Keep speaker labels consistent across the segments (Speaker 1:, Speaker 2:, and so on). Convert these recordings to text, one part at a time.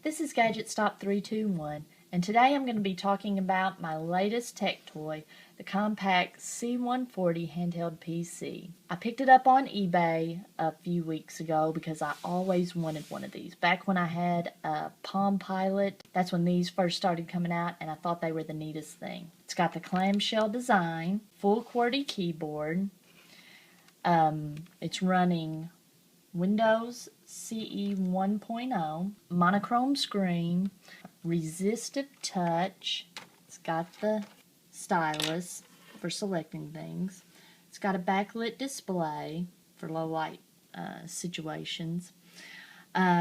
Speaker 1: This is Gadget Stop 321, and today I'm going to be talking about my latest tech toy, the Compaq C140 handheld PC. I picked it up on eBay a few weeks ago because I always wanted one of these. Back when I had a Palm Pilot, that's when these first started coming out, and I thought they were the neatest thing. It's got the clamshell design, full QWERTY keyboard. It's running Windows CE 1.0, monochrome screen, resistive touch. It's got the stylus for selecting things. It's got a backlit display for low light situations.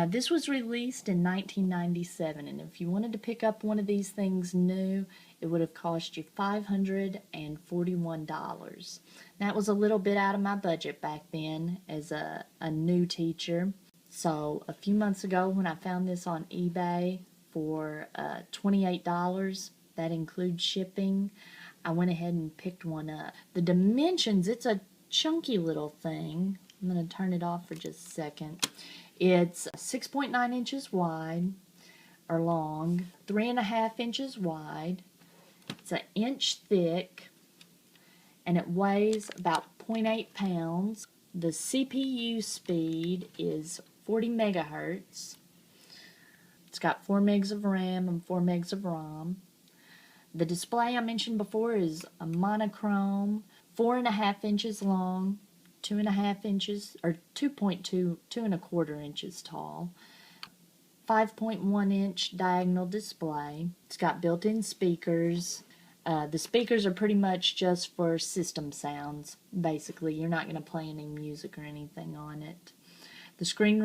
Speaker 1: This was released in 1997, and if you wanted to pick up one of these things new, it would have cost you $541. That was a little bit out of my budget back then as a new teacher. So a few months ago when I found this on eBay for $28, that includes shipping, I went ahead and picked one up. The dimensions, it's a chunky little thing. I'm going to turn it off for just a second. It's 6.9 inches wide, or long, 3.5 inches wide. It's an inch thick, and it weighs about 0.8 pounds. The CPU speed is 40 megahertz. It's got 4 megs of RAM and 4 megs of ROM. The display I mentioned before is a monochrome, 4.5 inches long, 2.5 inches, or 2.125 inches tall, 5.1 inch diagonal display. It's got built-in speakers. The speakers are pretty much just for system sounds. Basically, you're not going to play any music or anything on it. The screen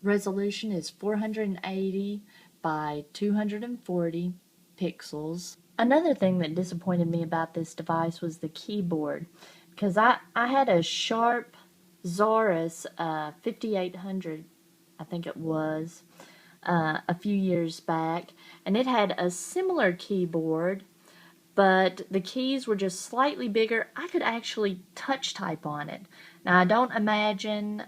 Speaker 1: resolution is 480 by 240 pixels. Another thing that disappointed me about this device was the keyboard, because I had a Sharp Zaurus 5800, I think it was, a few years back, and it had a similar keyboard, but the keys were just slightly bigger. I could actually touch type on it. Now, I don't imagine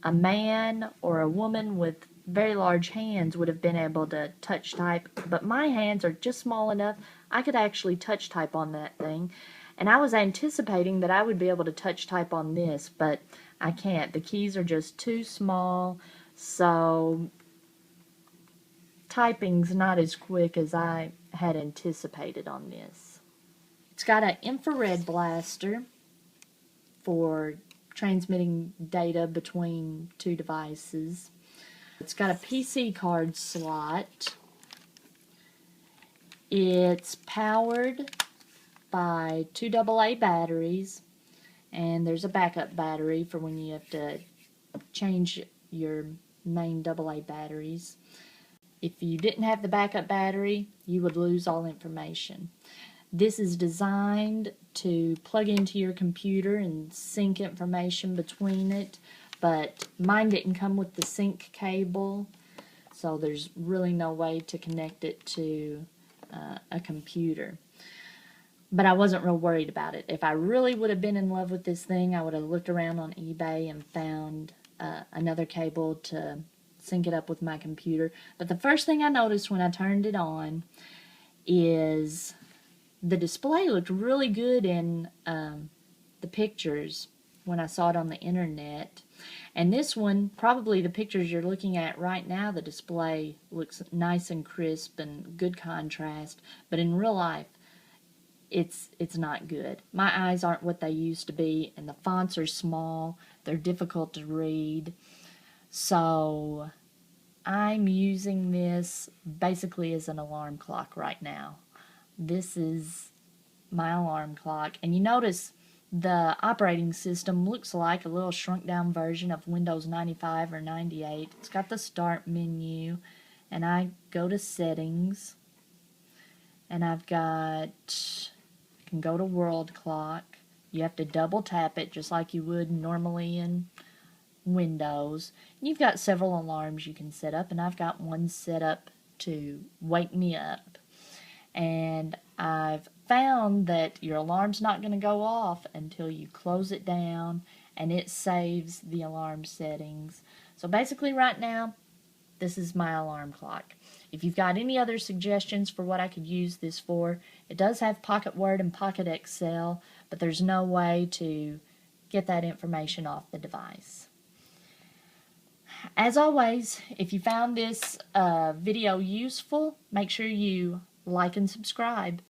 Speaker 1: a man or a woman with very large hands would have been able to touch type, but my hands are just small enough I could actually touch type on that thing, and I was anticipating that I would be able to touch type on this, but I can't. The keys are just too small, so typing's not as quick as I had anticipated on this. It's got an infrared blaster for transmitting data between two devices. It's got a PC card slot. It's powered by 2 AA batteries, and there's a backup battery for when you have to change your main AA batteries. If you didn't have the backup battery, you would lose all information. This is designed to plug into your computer and sync information between it, but mine didn't come with the sync cable, so there's really no way to connect it to a computer. But I wasn't real worried about it. If I really would have been in love with this thing, I would have looked around on eBay and found another cable to sync it up with my computer. But the first thing I noticed when I turned it on is the display looked really good in the pictures when I saw it on the internet. And this one, probably the pictures you're looking at right now, the display looks nice and crisp and good contrast, but in real life it's not good. My eyes aren't what they used to be, and the fonts are small, they're difficult to read. So I'm using this basically as an alarm clock right now. This is my alarm clock, and you notice the operating system looks like a little shrunk down version of Windows 95 or 98. It's got the start menu, and I go to settings, and I can go to world clock. You have to double tap it just like you would normally in Windows. And you've got several alarms you can set up, and I've got one set up to wake me up. And I've found that your alarm's not going to go off until you close it down, and it saves the alarm settings. So basically right now this is my alarm clock. If you've got any other suggestions for what I could use this for, it does have Pocket Word and Pocket Excel, but there's no way to get that information off the device. As always, if you found this video useful, make sure you like and subscribe.